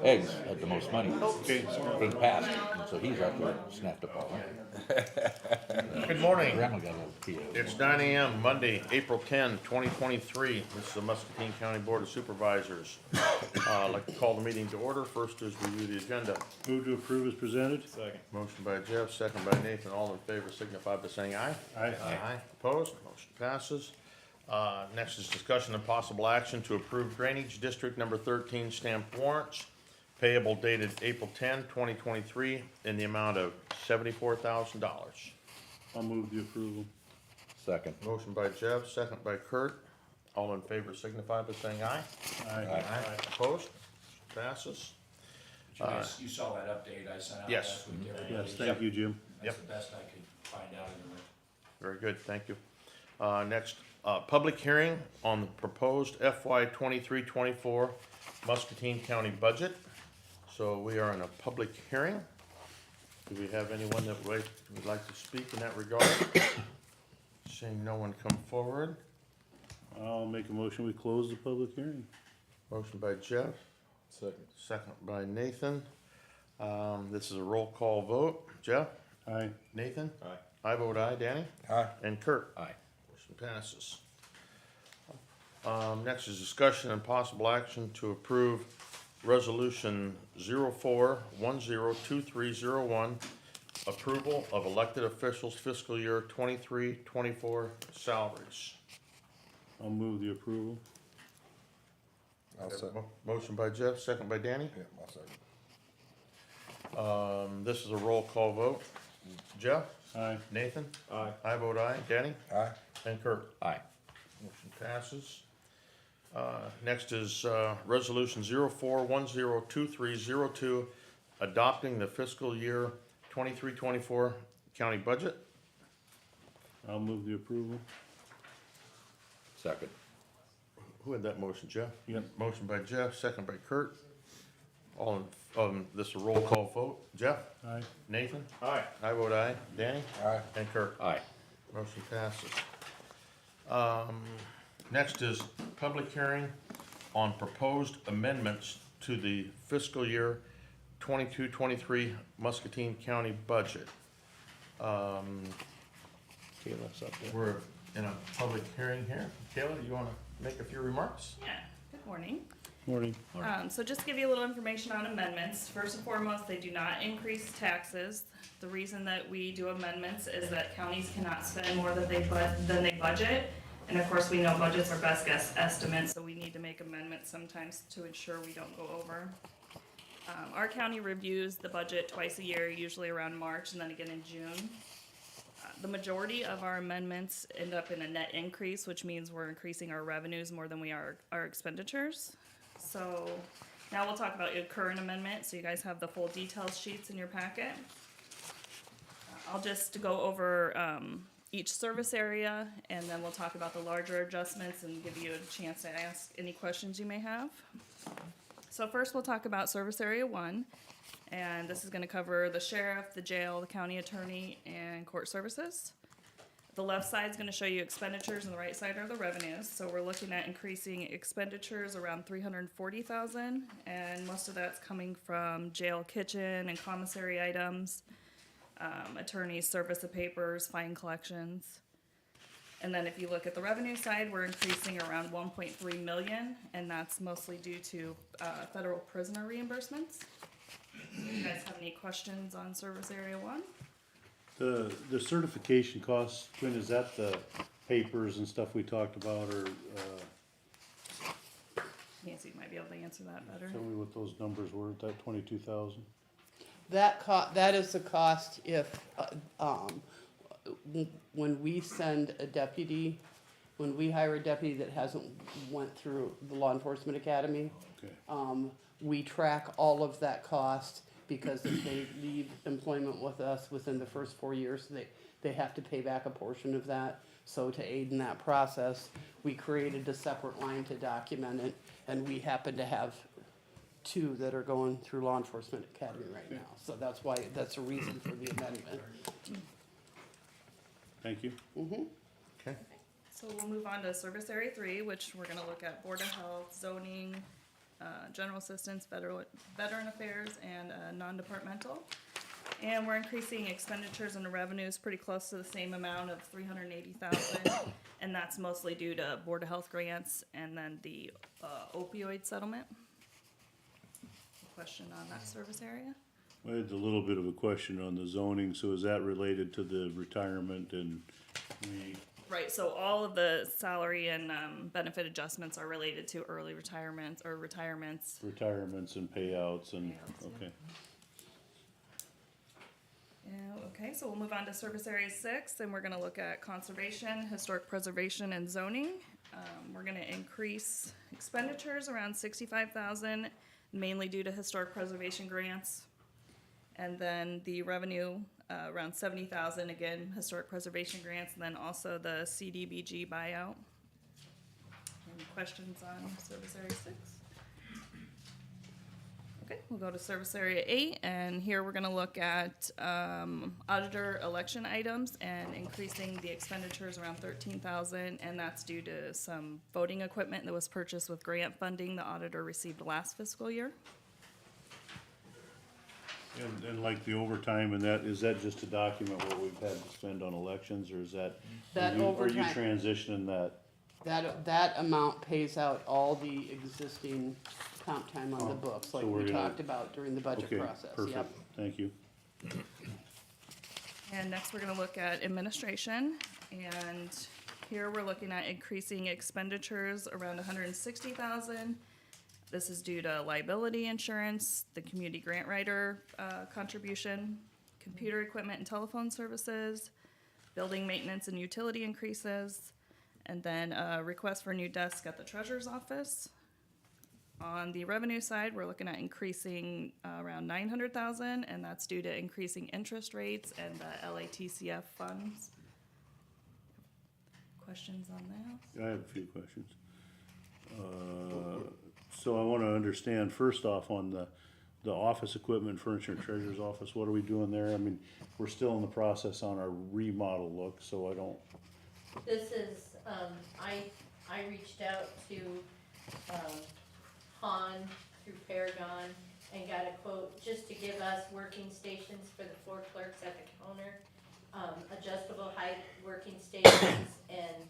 eggs had the most money Okay. for the past, and so he's out there snapped up all that. Good morning. Grandma got a little PO. It's 9 a.m., Monday, April 10, 2023. This is the Muscatine County Board of Supervisors. I'd like to call the meeting to order. First is review the agenda. Move to approve as presented. Second. Motion by Jeff, second by Nathan. All in favor signify by saying aye. Aye. Opposed? Motion passes. Next is discussion and possible action to approve Drainage District Number 13 stamped warrants payable dated April 10, 2023 in the amount of $74,000. I'll move the approval. Second. Motion by Jeff, second by Kurt. All in favor signify by saying aye. Aye. Opposed? Passes. You saw that update I sent out Yes. last week to everybody. Yes, thank you, Jim. That's the best I could find out anyway. Very good, thank you. Next, public hearing on the proposed FY 23-24 Muscatine County budget. So we are in a public hearing. Do we have anyone that would like to speak in that regard? Seeing no one come forward. I'll make a motion, we close the public hearing. Motion by Jeff, Second. second by Nathan. This is a roll call vote. Jeff? Aye. Nathan? Aye. I vote aye. Danny? Aye. And Kurt? Aye. Motion passes. Next is discussion and possible action to approve Resolution 04102301, approval of elected officials fiscal year 23-24 salaries. I'll move the approval. I'll second. Motion by Jeff, second by Danny. Yeah, I'll second. This is a roll call vote. Jeff? Aye. Nathan? Aye. I vote aye. Danny? Aye. And Kurt? Aye. Motion passes. Next is Resolution 04102302, adopting the fiscal year 23-24 county budget. I'll move the approval. Second. Who had that motion, Jeff? Yep. Motion by Jeff, second by Kurt. This is a roll call vote. Jeff? Aye. Nathan? Aye. I vote aye. Danny? Aye. And Kurt? Aye. Motion passes. Next is public hearing on proposed amendments to the fiscal year 22-23 Muscatine County budget. Kayla's up there. We're in a public hearing here. Kayla, you wanna make a few remarks? Yeah, good morning. Morning. So just to give you a little information on amendments, first and foremost, they do not increase taxes. The reason that we do amendments is that counties cannot spend more than they budget. And of course, we know budgets are best guess estimates, so we need to make amendments sometimes to ensure we don't go over. Our county reviews the budget twice a year, usually around March and then again in June. The majority of our amendments end up in a net increase, which means we're increasing our revenues more than we are our expenditures. So now we'll talk about your current amendment, so you guys have the full details sheets in your packet. I'll just go over each service area, and then we'll talk about the larger adjustments and give you a chance to ask any questions you may have. So first we'll talk about Service Area 1, and this is gonna cover the sheriff, the jail, the county attorney, and court services. The left side is gonna show you expenditures, and the right side are the revenues. So we're looking at increasing expenditures around $340,000, and most of that's coming from jail kitchen and commissary items, attorney's service of papers, fine collections. And then if you look at the revenue side, we're increasing around 1.3 million, and that's mostly due to federal prisoner reimbursements. You guys have any questions on Service Area 1? The certification costs, Quinn, is that the papers and stuff we talked about, or, Nancy might be able to answer that better. tell me what those numbers were, that 22,000? That is the cost if, when we send a deputy, when we hire a deputy that hasn't went through the law enforcement academy, Okay. we track all of that cost, because if they leave employment with us within the first 4 years, they have to pay back a portion of that. So to aid in that process, we created a separate line to document it, and we happen to have 2 that are going through law enforcement academy right now. So that's why, that's a reason for the amendment. Thank you. Okay. So we'll move on to Service Area 3, which we're gonna look at Board of Health, zoning, general assistance, veteran affairs, and non-departmental. And we're increasing expenditures and revenues pretty close to the same amount of $380,000, and that's mostly due to Board of Health grants and then the opioid settlement. Question on that service area? I had a little bit of a question on the zoning, so is that related to the retirement and we, Right, so all of the salary and benefit adjustments are related to early retirements or retirements. retirements and payouts and, okay. Yeah, okay, so we'll move on to service area 6, and we're gonna look at conservation, historic preservation, and zoning. We're gonna increase expenditures around 65,000, mainly due to historic preservation grants. And then the revenue, around 70,000, again, historic preservation grants, and then also the CDBG buyout. Any questions on service area 6? Okay, we'll go to service area 8, and here we're gonna look at auditor election items and increasing the expenditures around 13,000, and that's due to some voting equipment that was purchased with grant funding the auditor received last fiscal year. And like the overtime and that, is that just to document what we've had to spend on elections, or is that? That Are you overtime- transitioning that? That amount pays out all the existing comp time on the books, like so we're we gonna- talked about during the budget Okay, process, perfect, yep. thank you. And next, we're gonna look at administration, and here we're looking at increasing expenditures around 160,000. This is due to liability insurance, the community grant writer, contribution, computer equipment and telephone services, building maintenance and utility increases, and then a request for a new desk at the treasurer's office. On the revenue side, we're looking at increasing around 900,000, and that's due to increasing interest rates and the LATCF funds. Questions on that? I have a few questions. So I wanna understand, first off, on the office equipment, furniture, and treasurer's office, what are we doing there? I mean, we're still in the process on our remodel look, so I don't, This is, I reached out to, Han through Paragon and got a quote just to give us working stations for the 4 clerks at the counter. Adjustable height working stations and,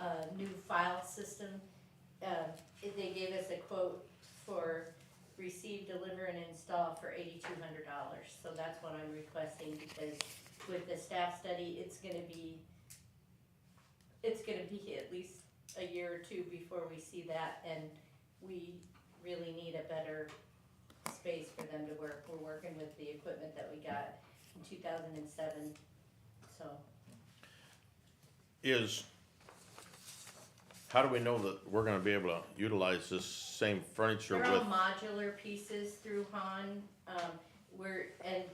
a new file system. They gave us a quote for receive, deliver, and install for $8,200. So that's what I'm requesting, because with the staff study, it's gonna be at least a year or two before we see that, and we really need a better space for them to work. We're working with the equipment that we got in 2007, so. How do we know that we're gonna be able to utilize this same furniture They're all with, modular pieces through Han, and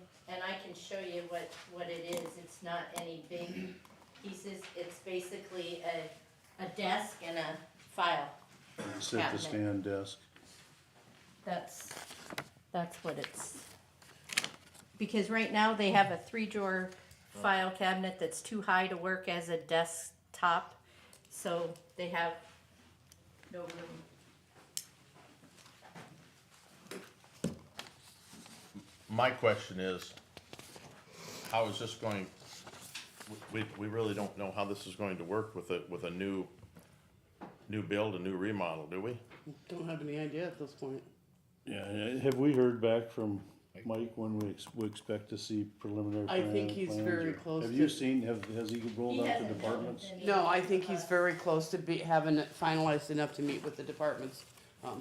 I can show you what it is. It's not any big pieces. It's basically a desk and a file. sit to Cabinet. stand desk. That's what it's, because right now they have a 3-drawer file cabinet that's too high to work as a desktop, so they have no room. my question is, how is this going, we really don't know how this is going to work with a new build, a new remodel, do we? Don't have any idea at this point. Yeah, have we heard back from Mike when we expect to see preliminary I plans? think he's very or- close Have you to- seen, has he rolled He out to hasn't done departments? any- No, I think he's very close to having it finalized enough to meet with the departments,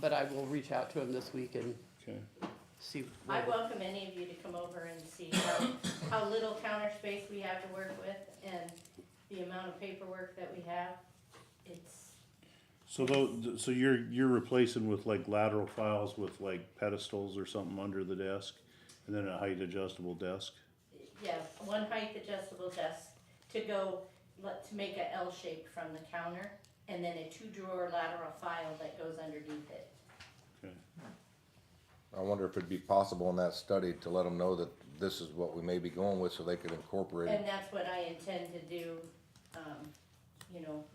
but I will reach out to him this week and Okay, see. I welcome any of you to come over and see how little counter space we have to work with and the amount of paperwork that we have. It's, so you're replacing with like lateral files with like pedestals or something under the desk, and then a height adjustable desk? yeah, one height adjustable desk to make a L shape from the counter, and then a 2-drawer lateral file that goes underneath it. Okay, I wonder if it'd be possible in that study to let them know that this is what we may be going with, so they could incorporate And it. that's what I intend to do,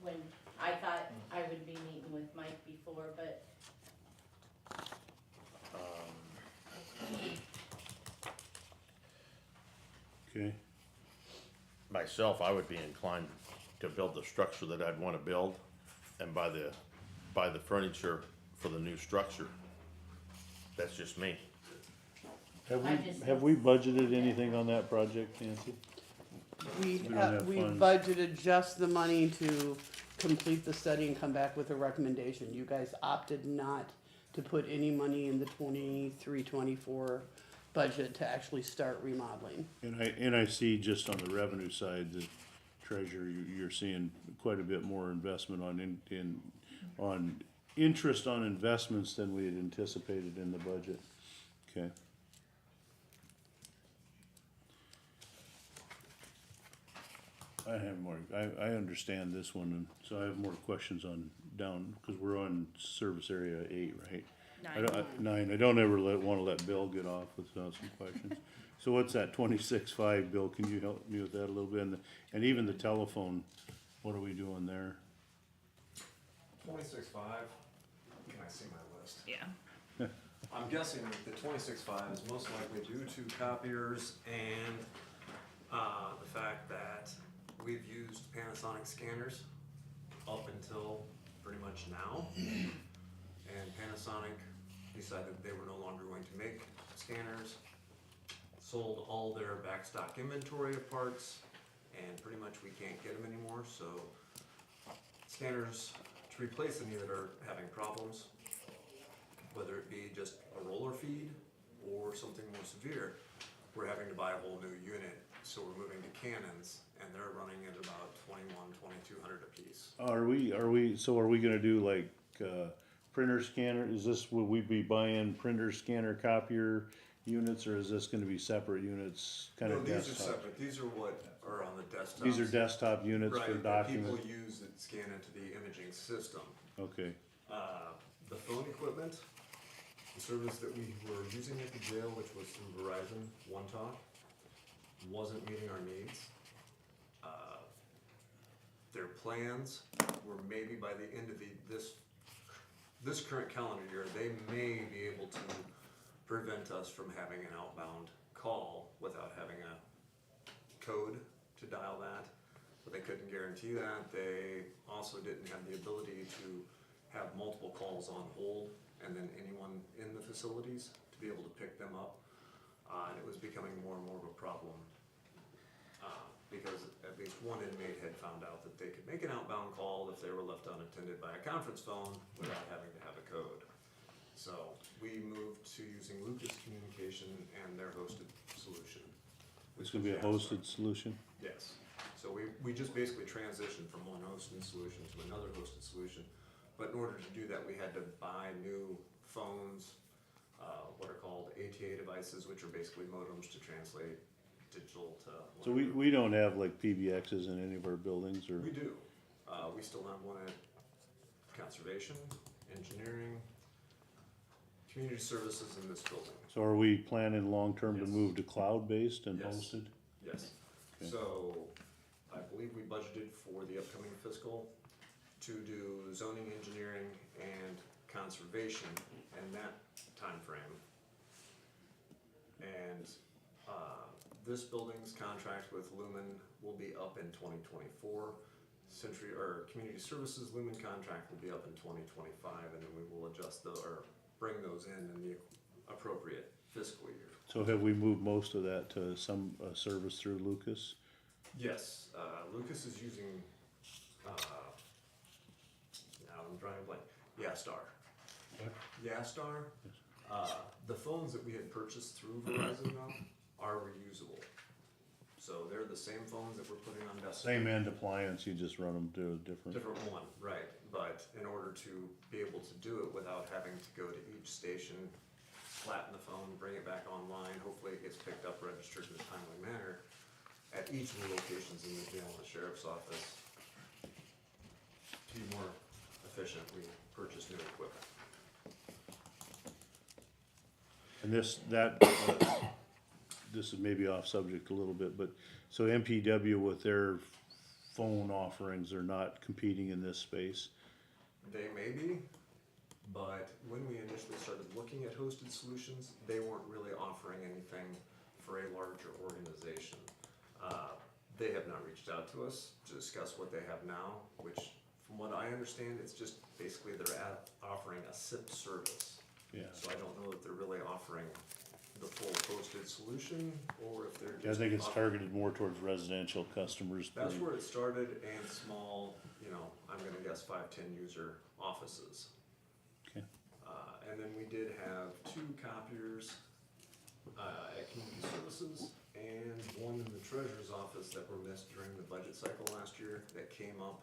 when I thought I would be meeting with Mike before, but Okay, Myself, I would be inclined to build the structure that I'd wanna build and buy the furniture for the new structure. That's just me. have we budgeted anything on that project, Nancy? We, don't have we funds. budgeted just the money to complete the study and come back with a recommendation. You guys opted not to put any money in the 23-24 budget to actually start remodeling. And I see just on the revenue side, the treasurer, you're seeing quite a bit more investment on interest on investments than we had anticipated in the budget. Okay. I have more, I understand this one, and so I have more questions on down, cause we're on service area 8, right? Nine, I don't ever wanna let Bill get off without some questions. So what's that 26.5, Bill, can you help me with that a little bit? And even the telephone, what are we doing there? 26.5, can I see my list? Yeah. I'm guessing the 26.5 is most likely due to copiers and, the fact that we've used Panasonic scanners up until pretty much now. And Panasonic decided they were no longer going to make scanners, sold all their backstock inventory of parts, and pretty much we can't get them anymore, so scanners to replace any that are having problems, whether it be just a roller feed or something more severe, we're having to buy a whole new unit. So we're moving to Canons, and they're running at about 2,200 a piece. So are we gonna do like, printer scanner, will we be buying printer, scanner, copier units, or is this gonna be separate units, kinda No, these are desktop? separate. These are what are on the desktop. These are desktop units for Right, that people documents? use that scan into the imaging system. Okay, The phone equipment, the service that we were using at the jail, which was through Verizon One Talk, wasn't meeting our needs. Their plans were maybe by the end of this current calendar year, they may be able to prevent us from having an outbound call without having a code to dial that. But they couldn't guarantee that. They also didn't have the ability to have multiple calls on hold and then anyone in the facilities to be able to pick them up. And it was becoming more and more of a problem. Because at least one inmate had found out that they could make an outbound call if they were left unattended by a conference phone without having to have a code. So we moved to using Lucas Communication and their hosted solution. it's gonna be a hosted solution? Yes, so we just basically transitioned from one hosted solution to another hosted solution. But in order to do that, we had to buy new phones, what are called ATA devices, which are basically modems to translate digital to. So we don't have like PBXs in any of our buildings, or? We do, we still have one at conservation, engineering, community services in this building. So are we planning long-term to Yes. move to cloud-based and Yes. hosted? Yes, Okay. so I believe we budgeted for the upcoming fiscal to do zoning, engineering, and conservation in that time frame. And, this building's contract with Lumen will be up in 2024. Community Services Lumen contract will be up in 2025, and then we will adjust or bring those in the appropriate fiscal year. So have we moved most of that to some, service through Lucas? Yes, Lucas is using, now I'm drawing a blank, Yastar. What? Yastar, the phones that we had purchased through Verizon now are reusable. So they're the same phones that we're putting on desktop. Same end appliance, you just run them to a different. Different one, right, but in order to be able to do it without having to go to each station, flatten the phone, bring it back online, hopefully it gets picked up, registered in a timely manner, at each of the locations in the jail and the sheriff's office. To be more efficient, we purchase new equipment. And this is maybe off subject a little bit, but, so MPW with their phone offerings are not competing in this space? They may be, but when we initially started looking at hosted solutions, they weren't really offering anything for a larger organization. They have not reached out to us to discuss what they have now, which, from what I understand, it's just basically they're offering a SIP service. Yeah. So I don't know that they're really offering the full posted solution, or if they're I just. think it's offering- targeted more towards residential customers. That's where it started, and small, I'm gonna guess 5-10 user offices. Okay. And then we did have 2 copiers, at community services, and one in the treasurer's office that were missed during the budget cycle last year, that came up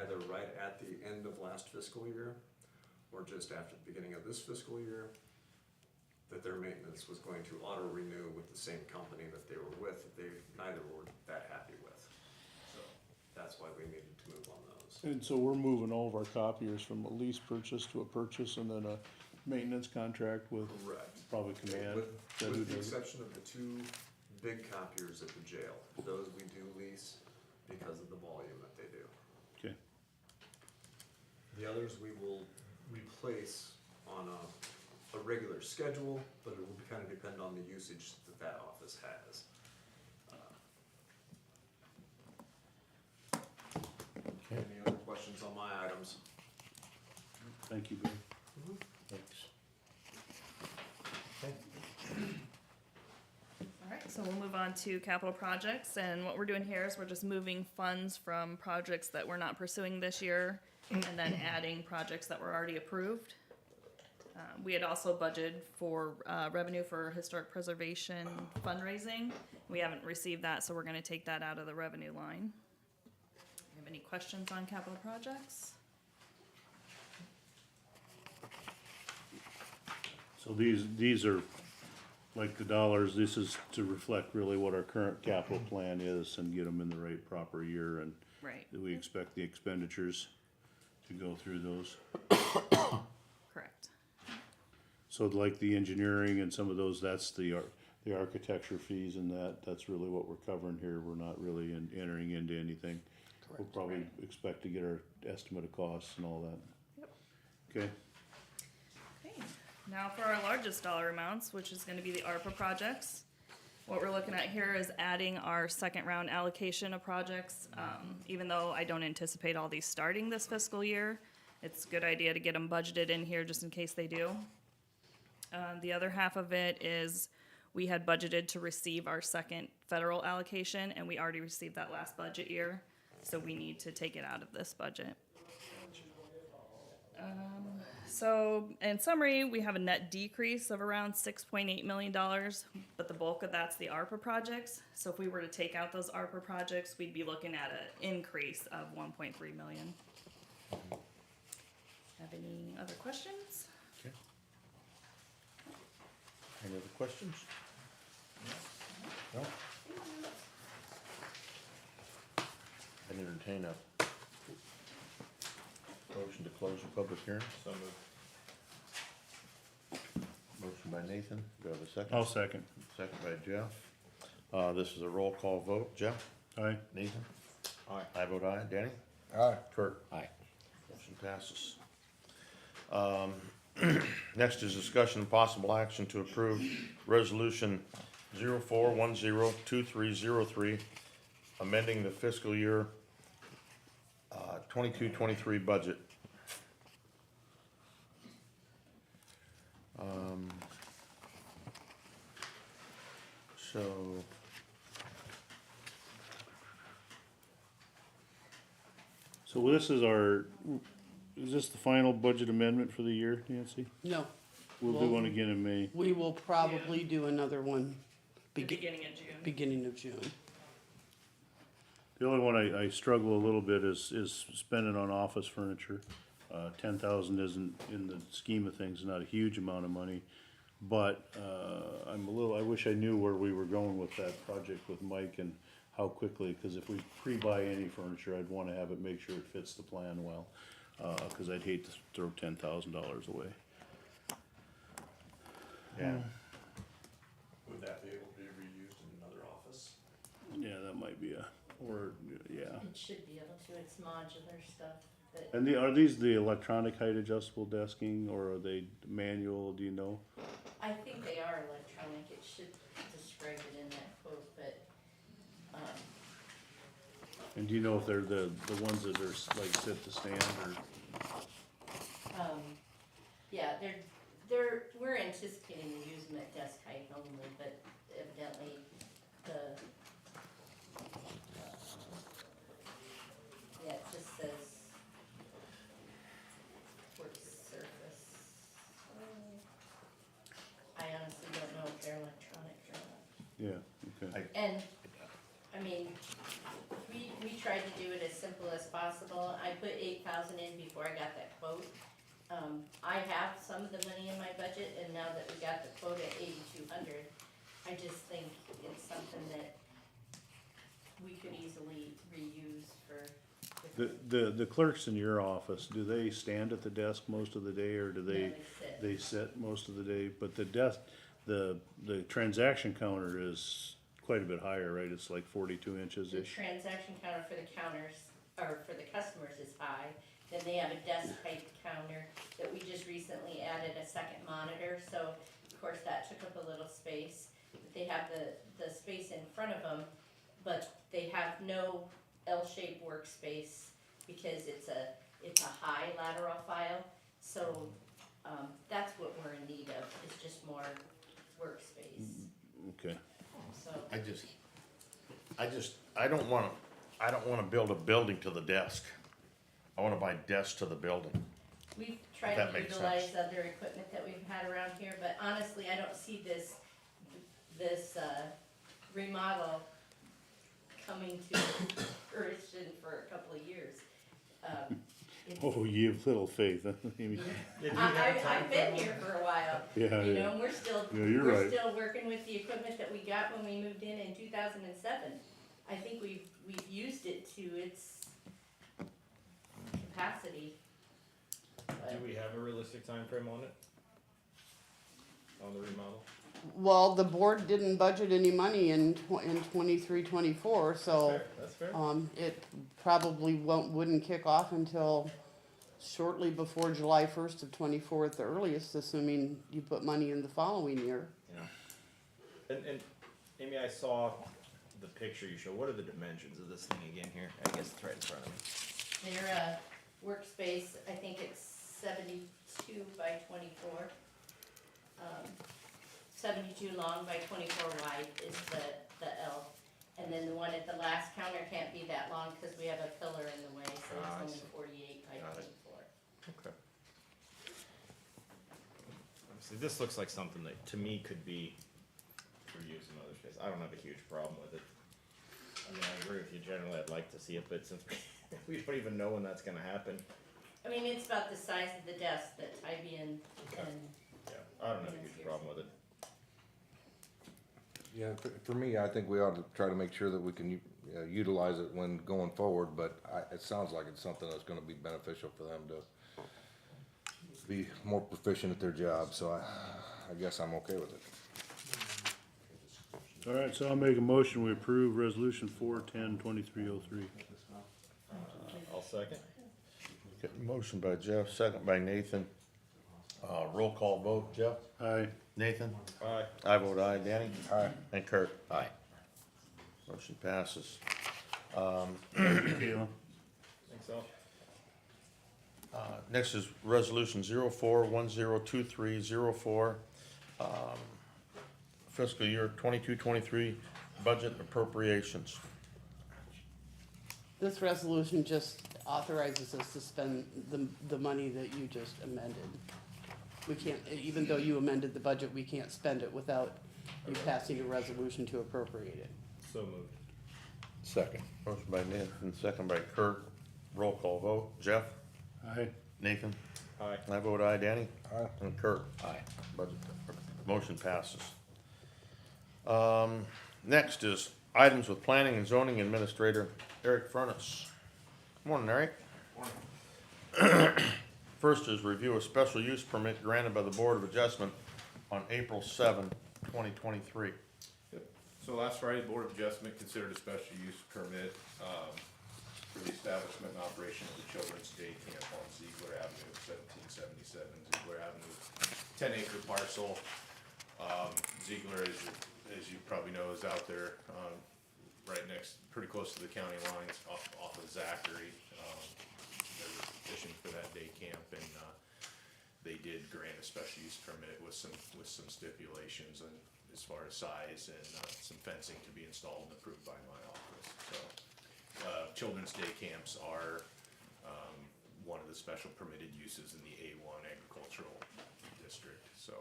either right at the end of last fiscal year, or just after the beginning of this fiscal year, that their maintenance was going to auto-renew with the same company that they were with, that they neither were that happy with. So, that's why we needed to move on those. And so we're moving all of our copiers from a lease purchase to a purchase and then a maintenance contract with Correct. probably Command. With, Is that who with the does it? exception of the 2 big copiers at the jail, those we do lease because of the volume that they do. Okay, The others we will replace on a regular schedule, but it will kind of depend on the usage that that office has. Any other questions on my items? thank you, Bill. Thanks. Alright, so we'll move on to capital projects, and what we're doing here is we're just moving funds from projects that we're not pursuing this year, and then adding projects that were already approved. We had also budgeted for, revenue for historic preservation fundraising. We haven't received that, so we're gonna take that out of the revenue line. Have any questions on capital projects? So these are like the dollars, this is to reflect really what our current capital plan is and get them in the right proper year, and Right, that we expect the expenditures to go through those. correct. So like the engineering and some of those, that's the architecture fees and that's really what we're covering here. We're not really entering into anything. We'll probably expect to get our estimate of costs and all that. Yep. Okay, Okay, now for our largest dollar amounts, which is gonna be the ARPA projects. What we're looking at here is adding our second round allocation of projects. Even though I don't anticipate all these starting this fiscal year, it's a good idea to get them budgeted in here just in case they do. The other half of it is, we had budgeted to receive our second federal allocation, and we already received that last budget year, so we need to take it out of this budget. So, in summary, we have a net decrease of around $6.8 million, but the bulk of that's the ARPA projects. So if we were to take out those ARPA projects, we'd be looking at an increase of $1.3 million. Have any other questions? Okay. Any other questions? No? I entertain a motion to close the public hearing. So moved. Motion by Nathan, do I have a second? I'll second. Second by Jeff. This is a roll call vote. Jeff? Aye. Nathan? Aye. I vote aye. Danny? Aye. Kurt? Aye. Motion passes. Next is discussion and possible action to approve resolution 04102303, amending the fiscal year 22-23 budget. So, So this is is this the final budget amendment for the year, Nancy? No, We'll do Well- one again in May. we will probably do another one The beginning of June. beginning of June. The only one I struggle a little bit is spending on office furniture. 10,000 isn't, in the scheme of things, not a huge amount of money. But, I wish I knew where we were going with that project with Mike and how quickly, cause if we pre-buy any furniture, I'd wanna have it, make sure it fits the plan well. Cause I'd hate to throw $10,000 away. yeah, Would that be able to be reused in another office? Yeah, that might be yeah. It should be able to, it's modular stuff that, And are these the electronic height adjustable desking or are they manual, do you know? I think they are electronic, it should describe it in that quote, but, And do you know if they're the ones that are like sit to stand or? Yeah, we're anticipating to use them at desk height only, but evidently yeah, it just says work surface. I honestly don't know if they're electronic or not. Yeah, okay. And, I mean, we tried to do it as simple as possible. I put 8,000 in before I got that quote. I have some of the money in my budget, and now that we got the quote at 8,200, I just think it's something that we could easily reuse for. The clerks in your office, do they stand at the desk most of the day, or do No, they, sit. they sit most of the day? But the desk, the transaction counter is quite a bit higher, right? It's like 42 The inches-ish. transaction counter for the counters, or for the customers is high. Then they have a desk type counter that we just recently added a second monitor, so of course that took up a little space. They have the space in front of them, but they have no L-shaped workspace because it's a high lateral file. So, that's what we're in need of, is just more workspace, Okay. so. I don't wanna build a building to the desk. I wanna buy desks to the building. We've tried That to makes utilize sense. other equipment that we've had around here, but honestly, I don't see this remodel coming to fruition for a couple of years. It's- Oh, you have little faith, huh? Amy? I've been here for a while, Yeah, you yeah. know, and we're still, Yeah, you're we're right. still working with the equipment that we got when we moved in 2007. I think we've used it to its capacity. Do But we have a realistic time frame on it? On the remodel? Well, the board didn't budget any money in 23, 24, so, That's fair. it probably wouldn't kick off until shortly before July 1st of 24 at the earliest, assuming you put money in the following year. Yeah. And Amy, I saw the picture you showed. What are the dimensions of this thing again here? I guess it's right in front of me. their workspace, I think it's 72 by 24. 72 long by 24 wide is the L. And then the one at the last counter can't be that long because we have a pillar in the way, so Ah, I it's see. only 48 by Got it. 24. Okay. See, this looks like something that, to me, could be for use in other space. I don't have a huge problem with it. I mean, I agree with you generally, I'd like to see it, but since we don't even know when that's gonna happen. I mean, it's about the size of the desk that Tybee and Yeah, I don't have a huge problem with it. Yeah, for me, I think we ought to try to make sure that we can utilize it when going forward, but it sounds like it's something that's gonna be beneficial for them to be more proficient at their job, so I guess I'm okay with it. All right, so I'll make a motion, we approve resolution 410-2303. I'll second. Okay, motion by Jeff, second by Nathan. Roll call vote, Jeff? Aye. Nathan? Aye. I vote aye, Danny? Aye. And Kurt? Aye. Motion passes. Kayla? Thanks, Al. Next is resolution 04102304, fiscal year 22-23 budget appropriations. This resolution just authorizes us to spend the money that you just amended. We can't, even though you amended the budget, we can't spend it without you passing a resolution to appropriate it. So moved. Second. Motion by Nathan, second by Kurt. Roll call vote. Jeff? Aye. Nathan? Aye. I vote aye, Danny? Aye. And Kurt? Aye. Budget, motion passes. Next is items with planning and zoning administrator Eric Furnace. Morning, Eric. First is review a special use permit granted by the Board of Adjustment on April 7, 2023. So last Friday, the Board of Adjustment considered a special use permit, for the establishment and operation of the Children's Day Camp on Ziegler Avenue, 1777 Ziegler Avenue, 10-acre parcel. Ziegler, as you probably know, is out there, right next, pretty close to the county lines, off of Zachary. They were fishing for that day camp, and they did grant a special use permit with some stipulations and as far as size and some fencing to be installed and approved by my office. So children's day camps are one of the special permitted uses in the A1 agricultural district. So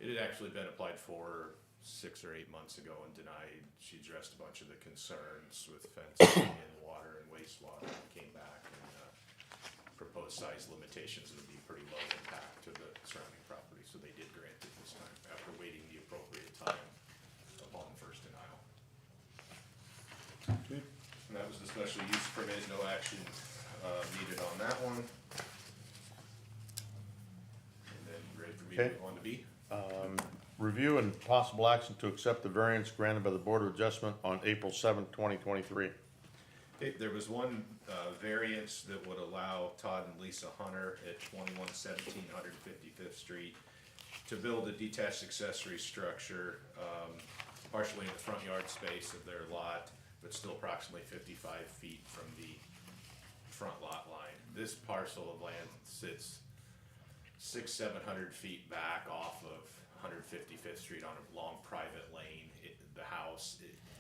it had actually been applied for 6 or 8 months ago and denied. She addressed a bunch of the concerns with fencing and water and wastewater, and came back and proposed size limitations would be pretty low impact to the surrounding property, so they did grant it this time after waiting the appropriate time upon the first denial. Good. And that was the special use permit, no action needed on that one. And then ready for me to Okay. move on to B? Review and possible action to accept the variance granted by the Board of Adjustment on April 7th, 2023. Okay, there was one variance that would allow Todd and Lisa Hunter at 2117 155th Street to build a detached accessory structure, partially in the front yard space of their lot, but still approximately 55 feet from the front lot line. This parcel of land sits 600-700 feet back off of 155th Street on a long private lane.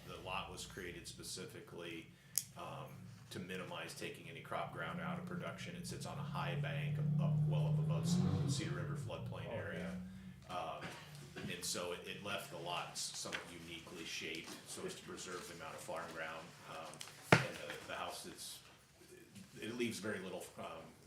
The lot was created specifically to minimize taking any crop ground out of production. It sits on a high bank well up above Cedar River floodplain area. And so it left the lot somewhat uniquely shaped so as to preserve the amount of farm ground. And the house it leaves very little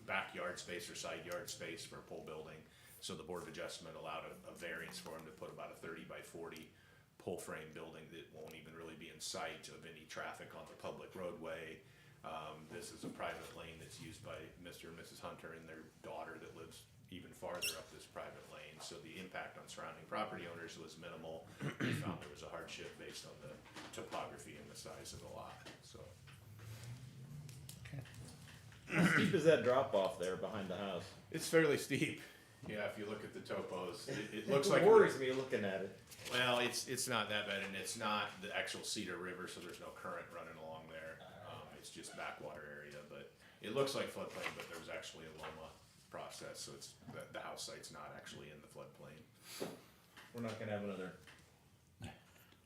backyard space or side yard space for a pole building. So the Board of Adjustment allowed a variance for him to put about a 30 by 40 pole frame building that won't even really be in sight of any traffic on the public roadway. This is a private lane that's used by Mr. and Mrs. Hunter and their daughter that lives even farther up this private lane. So the impact on surrounding property owners was minimal. They found there was a hardship based on the topography and the size of the lot, so. How steep is that drop off there behind the house? It's fairly steep. Yeah, if you look at the topos, it looks like. It worries me looking at it. Well, it's not that bad, and it's not the actual Cedar River, so there's no current running along there. It's just backwater area, but it looks like floodplain, but there's actually a Loma process, so it's, the house site's not actually in the floodplain. We're not gonna have another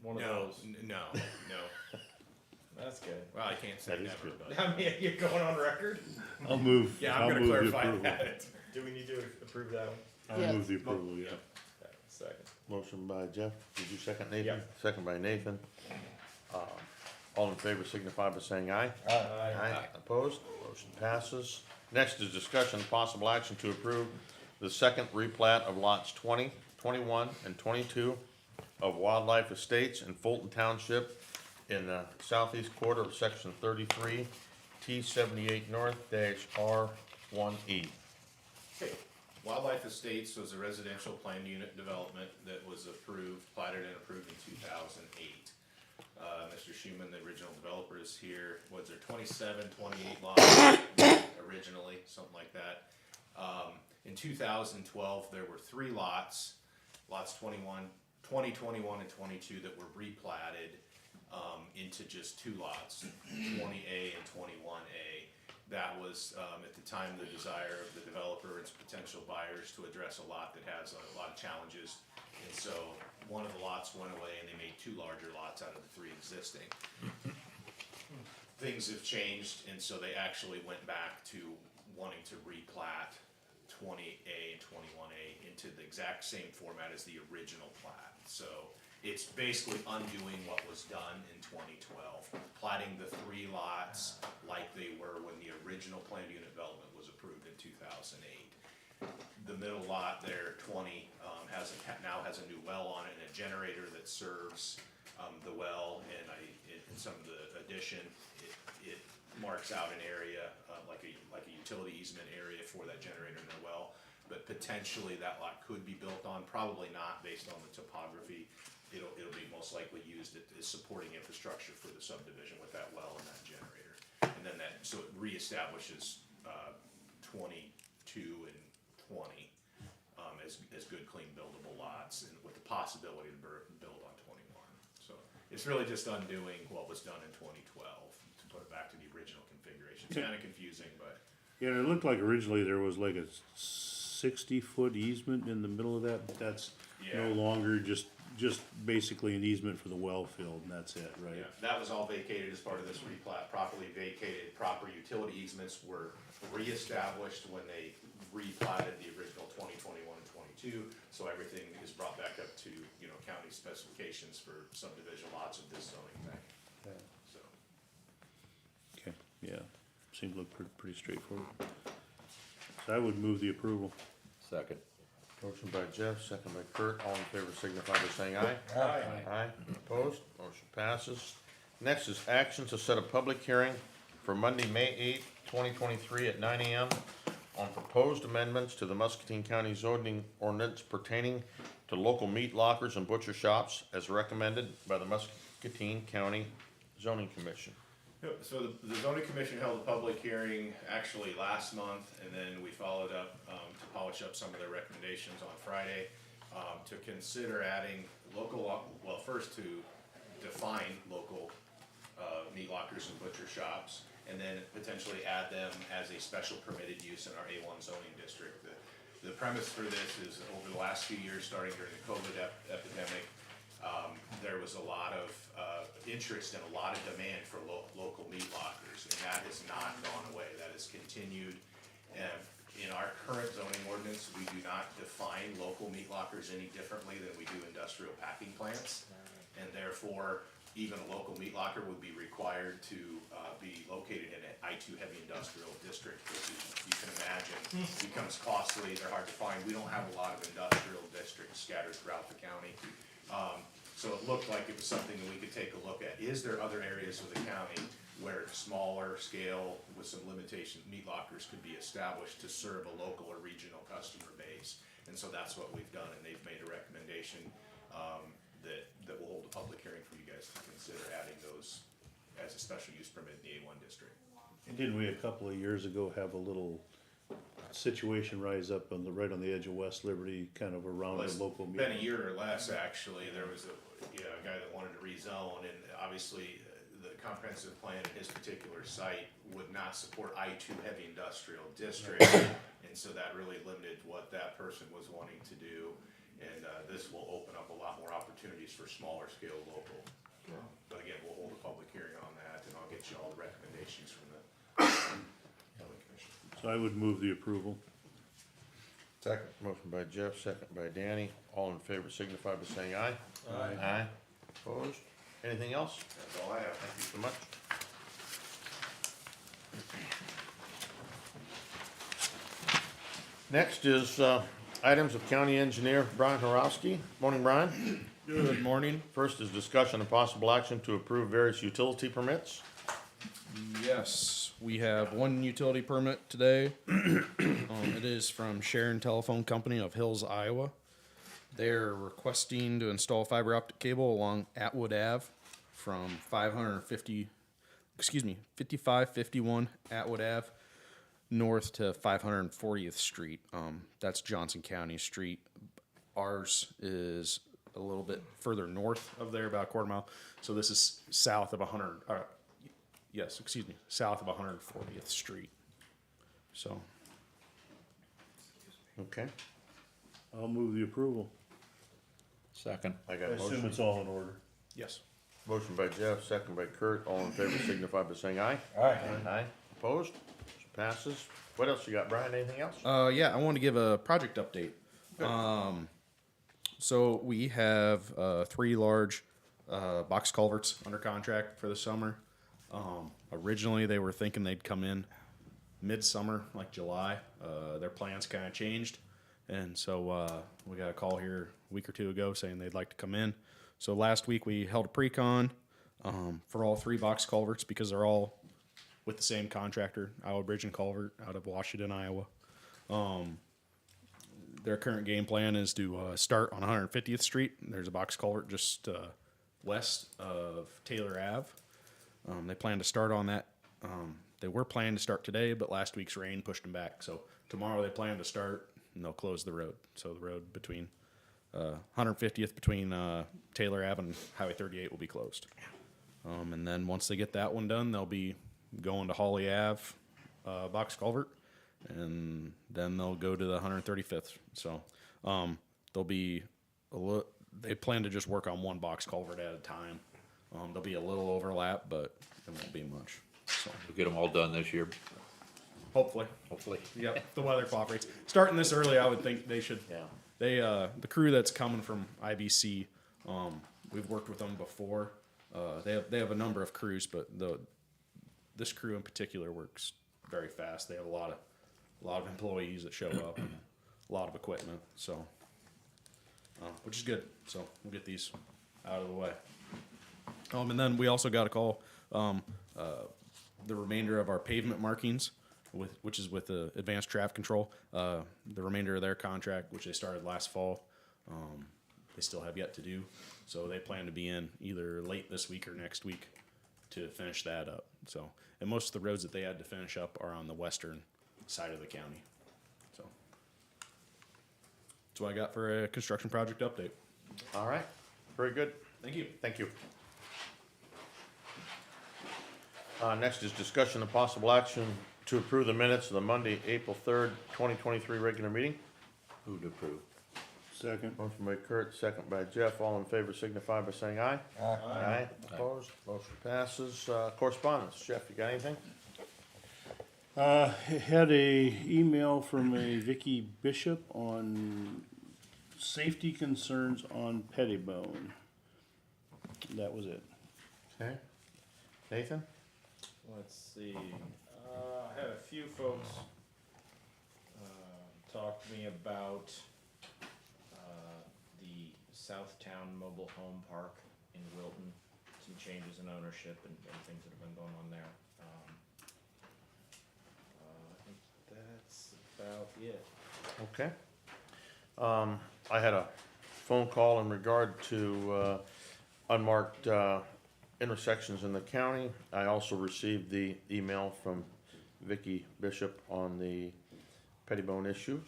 one of No, those. no. That's good. Well, I can't say That is never, good. but, I mean, you're going on record? I'll move. yeah, I'll I'm gonna move the clarify approval. that. Do we need to approve that one? I'll Yes. move the approval, yeah. Second. Motion by Jeff, did you second Nathan? Yeah. Second by Nathan. All in favor signify by saying aye. Aye. Opposed, motion passes. Next is discussion and possible action to approve the second replat of lots 20, 21, and 22 of Wildlife Estates in Fulton Township in the southeast quarter of section 33, T78 North -R1E. Okay. Wildlife Estates was a residential planned unit development that was platted and approved in 2008. Mr. Schuman, the original developer, is here. Was there 27, 28 lots originally, something like that? In 2012, there were 3 lots 20, 21, and 22 that were replatted into just 2 lots, 20A and 21A. That was, at the time, the desire of the developer and its potential buyers to address a lot that has a lot of challenges. And so one of the lots went away and they made 2 larger lots out of the 3 existing. Things have changed, and so they actually went back to wanting to replat 20A and 21A into the exact same format as the original plat. So it's basically undoing what was done in 2012, platting the 3 lots like they were when the original planned unit development was approved in 2008. The middle lot there, 20, now has a new well on it and a generator that serves the well, and in some of the addition, it marks out an area like a utility easement area for that generator and the well. But potentially that lot could be built on, probably not based on the topography. It'll be most likely used as supporting infrastructure for the subdivision with that well and that generator. And then so it reestablishes 22 and 20 as good, clean, buildable lots, and with the possibility to build on 21. So It's really just undoing what was done in 2012 to put it back to the original configuration. It's kinda confusing, but Yeah, and it looked like originally there was like a 60-foot easement in the middle of that, but that's no Yeah. longer just basically an easement for the well field, and that's it, right? yeah, that was all vacated as part of this replat, properly vacated. Proper utility easements were reestablished when they replatted the original 2021 and 22. So everything is brought back up to, county specifications for subdivision lots of this zoning thing, Yeah. so. Okay, yeah, seemed to look pretty straightforward. So I would move the approval. Second. Motion by Jeff, second by Kurt, all in favor signify by saying aye. Aye. Aye, opposed, motion passes. Next is action to set a public hearing for Monday, May 8th, 2023 at 9 AM on proposed amendments to the Muscatine County zoning ordinance pertaining to local meat lockers and butcher shops as recommended by the Muscatine County Zoning Commission. Yep, so the zoning commission held a public hearing actually last month, and then we followed up, to polish up some of their recommendations on Friday, to consider adding well, first to define local, meat lockers and butcher shops, and then potentially add them as a special permitted use in our A1 zoning district. The premise for this is over the last few years, starting during the COVID epidemic, there was a lot of interest and a lot of demand for local meat lockers, and that has not gone away. That has continued. In our current zoning ordinance, we do not define local meat lockers any differently than we do industrial packing plants, and therefore, even a local meat locker would be required to be located in an I2 heavy industrial district, which is, you can imagine, becomes costly, they're hard to find. We don't have a lot of industrial districts scattered throughout the county. So it looked like it was something that we could take a look at. Is there other areas of the county where smaller scale with some limitations, meat lockers could be established to serve a local or regional customer base? And so that's what we've done, and they've made a recommendation that will hold a public hearing for you guys to consider adding those as a special use permit in the A1 district. And didn't we a couple of years ago have a little situation rise up right on the edge of West Liberty, kind of around Well, the local meet? Been a year or less, actually. There was a guy that wanted to rezone, and obviously the comprehensive plan in his particular site would not support I2 heavy industrial district. And so that really limited what that person was wanting to do. And this will open up a lot more opportunities for smaller scale local. But again, we'll hold a public hearing on that, and I'll get you all the recommendations from the County Commission. So I would move the approval. Second. Motion by Jeff, second by Danny, all in favor signify by saying aye. Aye. Opposed, anything else? That's all I have. Thank you so much. Next is, items of County Engineer Brian Horowski. Morning, Brian. Good morning. First is discussion and possible action to approve various utility permits. Yes, we have one utility permit today. It is from Sharon Telephone Company of Hills, Iowa. They're requesting to install fiber optic cable along Atwood Ave from 5551 Atwood Ave north to 540th Street. That's Johnson County Street. Ours is a little bit further north of there, about a quarter mile. So this is south of south of 140th Street. So, Okay. I'll move the approval. Second. I I got a assume motion. it's all in order. yes. Motion by Jeff, second by Kurt, all in favor signify by saying aye. Aye. Aye. Opposed, motion passes. What else you got, Brian, anything else? Yeah, I want to give a project update. So we have 3 large box culverts under contract for the summer. Originally, they were thinking they'd come in midsummer, like July. Their plans kind of changed, and so we got a call here a week or two ago saying they'd like to come in. So last week we held a pre-con for all 3 box culverts because they're all with the same contractor, Iowa Bridge and Culvert, out of Washington, Iowa. Their current game plan is to start on 150th Street. There's a box culvert just west of Taylor Ave. They plan to start on that. They were planning to start today, but last week's rain pushed them back. So tomorrow they plan to start, and they'll close the road. So the road between 150th between Taylor Ave and Highway 38 will be closed. And then once they get that one done, they'll be going to Holly Ave, box culvert, and then they'll go to the 135th. So there'll be they plan to just work on one box culvert at a time. There'll be a little overlap, but it won't be much. So We'll get them all done this year, hopefully. hopefully. Yep, if the weather cooperates. Starting this early, I would think they should. Yeah. They the crew that's coming from IBC, we've worked with them before. They have a number of crews, but this crew in particular works very fast. They have a lot of employees that show up and a lot of equipment, so which is good. So we'll get these out of the way. And then we also got a call. The remainder of our pavement markings, which is with the Advanced Traffic Control, the remainder of their contract, which they started last fall, they still have yet to do. So they plan to be in either late this week or next week to finish that up. So, and most of the roads that they had to finish up are on the western side of the county. So that's what I got for a construction project update. All right, very good. Thank you. Thank you. Next is discussion of possible action to approve the minutes of the Monday, April 3rd, 2023 regular meeting. Who to approve? Second. Motion by Kurt, second by Jeff. All in favor signify by saying aye. Aye. Opposed? Motion passes. Correspondence. Jeff, you got anything? Had a email from a Vicky Bishop on safety concerns on Pettibone. That was it. Okay. Nathan? Let's see, I had a few folks, talk to me about, the Southtown Mobile Home Park in Wilton, some changes in ownership and things that have been going on there. I think that's about it. Okay. I had a phone call in regard to unmarked intersections in the county. I also received the email from Vicky Bishop on the Pettibone issues.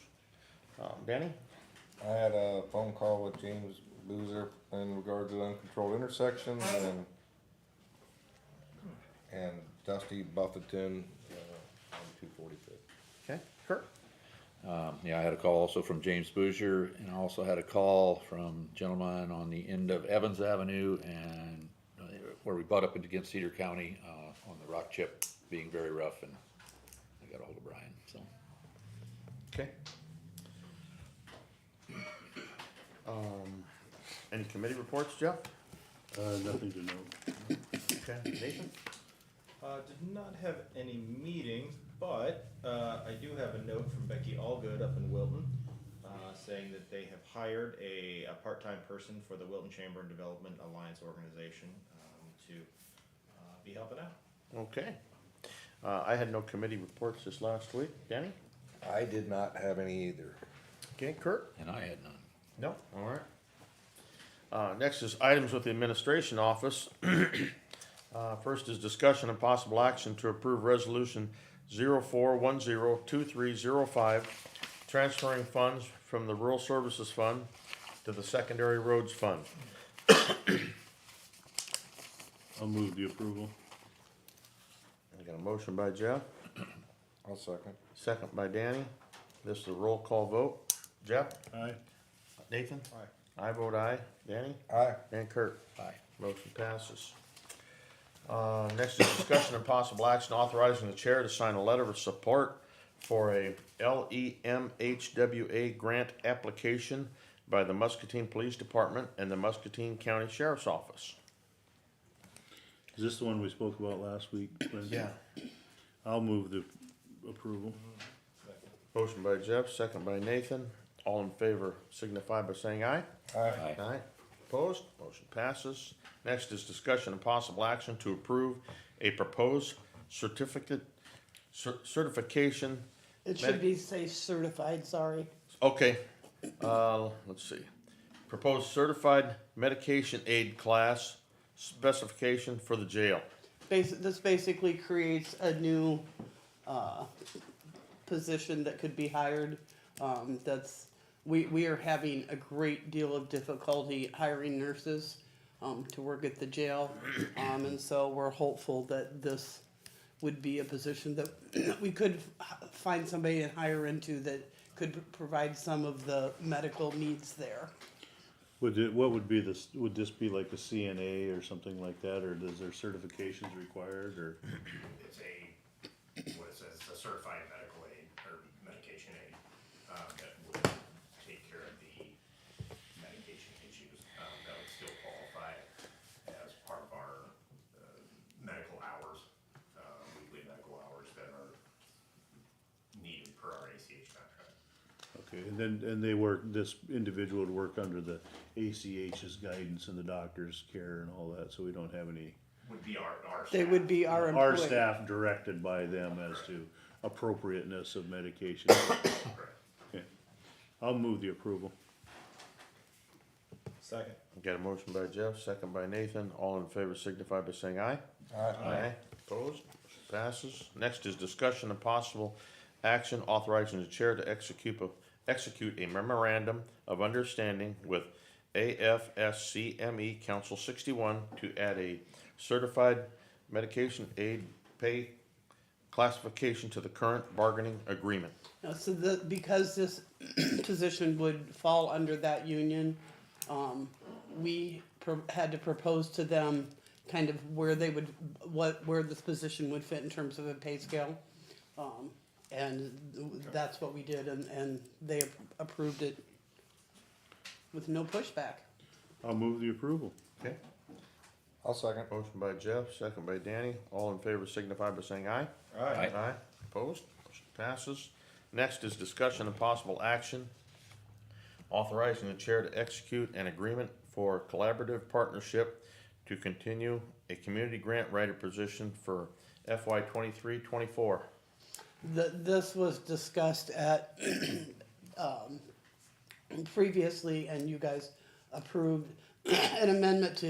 Danny? I had a phone call with James Boozer in regard to uncontrolled intersections and Dusty Buffeton on 245th. Okay. Kurt? Yeah, I had a call also from James Bouger, and I also had a call from a gentleman on the end of Evans Avenue and where we butt up against Cedar County, on the rock chip being very rough, and I got a hold of Brian, so. Okay. Any committee reports, Jeff? Nothing to note. Okay. Nathan? Did not have any meetings, but I do have a note from Becky Allgood up in Wilton, saying that they have hired a part-time person for the Wilton Chamber and Development Alliance organization to be helping out. Okay. I had no committee reports this last week. Danny? I did not have any either. Okay, Kurt? And I had none. No. All right. Next is items with the administration office. First is discussion and possible action to approve resolution 04102305, transferring funds from the Rural Services Fund to the Secondary Roads Fund. I'll move the approval. I got a motion by Jeff, I'll second. second by Danny. This is a roll call vote. Jeff? Aye. Nathan? Aye. I vote aye. Danny? Aye. And Kurt? Aye. Motion passes. Next is discussion and possible action authorizing the chair to sign a letter of support for a LEMHWA grant application by the Muscatine Police Department and the Muscatine County Sheriff's Office. Is this the one we spoke about last week? Lindsay? I'll move the approval. Motion by Jeff, second by Nathan. All in favor signify by saying aye. Aye. Aye. Opposed? Motion passes. Next is discussion and possible action to approve a proposed certification. It should be say certified, sorry. Okay, let's see. Proposed certified medication aid class specification for the jail. This basically creates a new, position that could be hired. That's we are having a great deal of difficulty hiring nurses, to work at the jail. And so we're hopeful that this would be a position that we could find somebody and hire into that could provide some of the medical needs there. What would be this, would this be like a CNA or something like that, or is there certifications required, or? It's what it says, a certified medical aid or medication aid, that would take care of the medication issues. That would still qualify as part of our, medical hours, weekly medical hours that are needed per our ACH contract. Okay, and this individual would work under the ACH's guidance and the doctor's care and all that, so we don't have any. Would be our They staff. would be our employee. Our staff directed by them as to appropriateness of medication. Okay, I'll move the approval. Second. Got a motion by Jeff, second by Nathan. All in favor signify by saying aye. Aye. Opposed? Motion passes. Next is discussion and possible action authorizing the chair to execute a memorandum of understanding with AFSCME Council 61 to add a certified medication aid pay classification to the current bargaining agreement. So because this position would fall under that union, we had to propose to them kind of where they would, where this position would fit in terms of a pay scale. And that's what we did, and they approved it with no pushback. I'll move the approval. Okay. I'll second. Motion by Jeff, second by Danny. All in favor signify by saying aye. Aye. Aye. Opposed? Motion passes. Next is discussion and possible action authorizing the chair to execute an agreement for collaborative partnership to continue a community grant writer position for FY 23-24. This was discussed at, previously, and you guys approved an amendment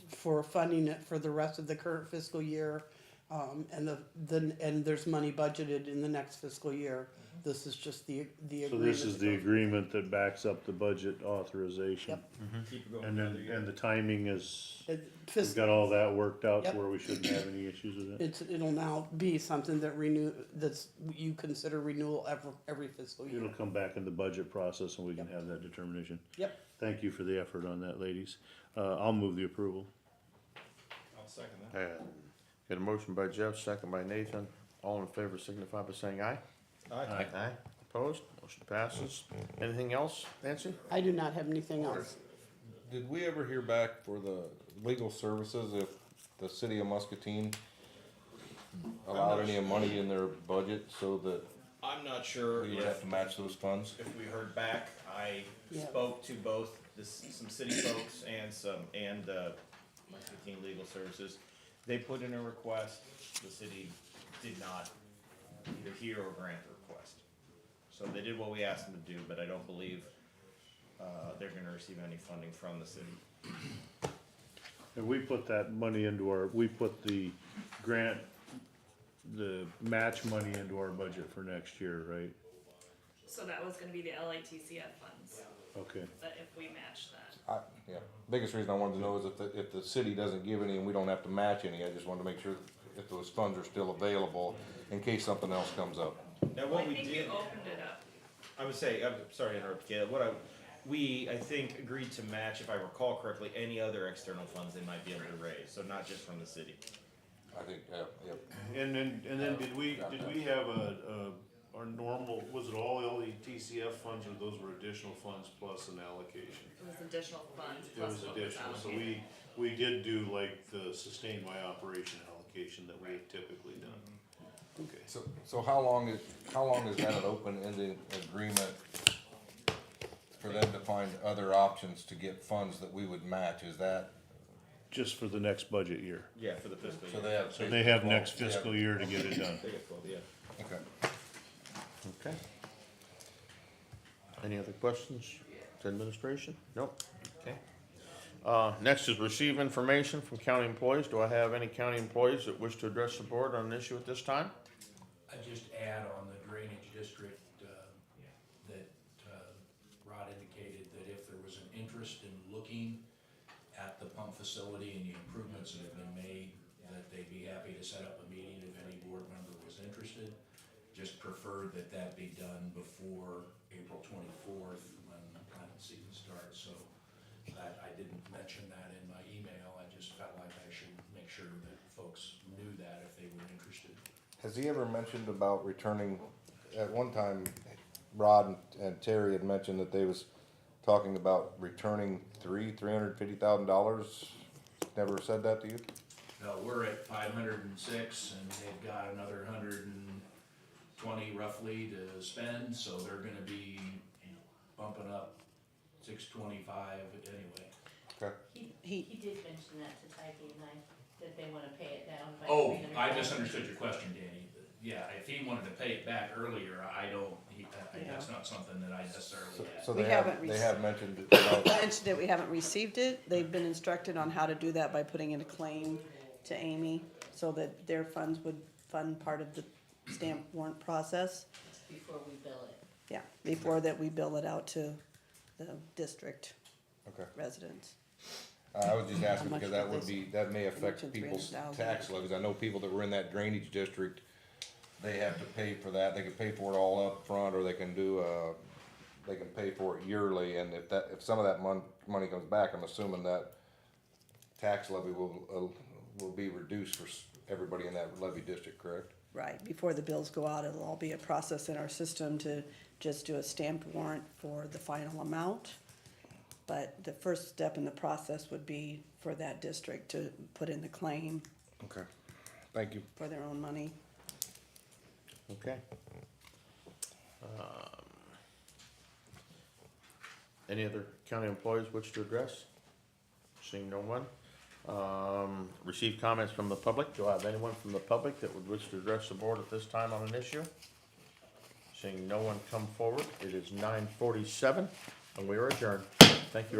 for funding it for the rest of the current fiscal year. And there's money budgeted in the next fiscal year. This is just the So agreement. this is the agreement that backs up the budget authorization. Yep. Keep it going. And then, and the timing is, we've Fis- got all that worked out to Yep. where we shouldn't have any issues with it. It'll now be something that you consider renewal every fiscal year. It'll come back in the budget process and we can have that determination. Yep. Thank you for the effort on that, ladies. I'll move the approval. I'll second that. Got a motion by Jeff, second by Nathan. All in favor signify by saying aye. Aye. Aye. Opposed? Motion passes. Anything else, Nancy? I do not have anything else. Did we ever hear back for the legal services if the city of Muscatine allowed any money in their budget so that I'm not sure we would have to match those funds? if we heard back. I Yeah. spoke to both some city folks and Muscatine Legal Services. They put in a request. The city did not either hear or grant the request. So they did what we asked them to do, but I don't believe they're gonna receive any funding from the city. And we put that money we put the grant, the match money into our budget for next year, right? So that was gonna be the LATCF funds, Okay. that if we match that. Yeah, biggest reason I wanted to know is if the city doesn't give any and we don't have to match any, I just wanted to make sure if those funds are still available in case something else comes up. Now, Well, what I we think did, you opened it up. I would say, I'm sorry to interrupt, Caleb, I think, agreed to match, if I recall correctly, any other external funds they might be able to raise, so not just from the city. I think, yeah. And then did we have our normal, was it all LETCF funds or those were additional funds plus an allocation? It was additional funds It plus was what was additional, so allocated. we did do like the sustained by operation allocation that we have typically done. Okay. So how long is that an open-ended agreement for them to find other options to get funds that we would match? Is that? Just for the next budget year. Yeah, for the fiscal year. So they have. So they have next fiscal year to get it done. They get 12, yeah. Okay. Okay. Any other questions to administration? Nope. Okay. Next is receive information from county employees. Do I have any county employees that wish to address the board on an issue at this time? I just add on the drainage district, that, Rod looking at the pump facility and the improvements that have been made, that they'd be happy to set up a meeting if any board member was interested. Just preferred that that be done before April 24th, when planting season starts, so that, I didn't mention that in my email, I just felt like I should make sure that folks knew that if they were interested. Has he ever mentioned about returning, at one time, Rod and Terry had mentioned that they was talking about returning $350,000. Never said that to you? No, we're at 506, and they've got another 120 roughly to spend, so they're gonna be bumping up 625 anyway. Okay. He did mention that to Tyke and I, that they wanna pay it down by Oh, $300,000. I misunderstood your question, Danny. Yeah, if he wanted to pay it back earlier, that's not something that I necessarily had. So We they haven't have mentioned it about, mentioned it, we haven't received it. They've been instructed on how to do that by putting in a claim to Amy so that their funds would fund part of the stamp warrant process. Before we bill it. Yeah, before that we bill it out to the district okay. residents. I was just asking How much because that did would they be, that may affect mention people's 300,000? tax levies. I know people that were in that drainage district, they have to pay for that. They can pay for it all up front, or they can do, they can pay for it yearly, and if some of that money comes back, I'm assuming that tax levy will be reduced for everybody in that levy district, correct? Right, before the bills go out, it'll all be a process in our system to just do a stamped warrant for the final amount. But the first step in the process would be for that district to put in the claim Okay, thank you. for their own money. Okay. Any other county employees wish to address? Seeing no one. Receive comments from the public. Do I have anyone from the public that would wish to address the board at this time on an issue? Seeing no one come forward, it is 9:47 and we are adjourned. Thank you, everyone.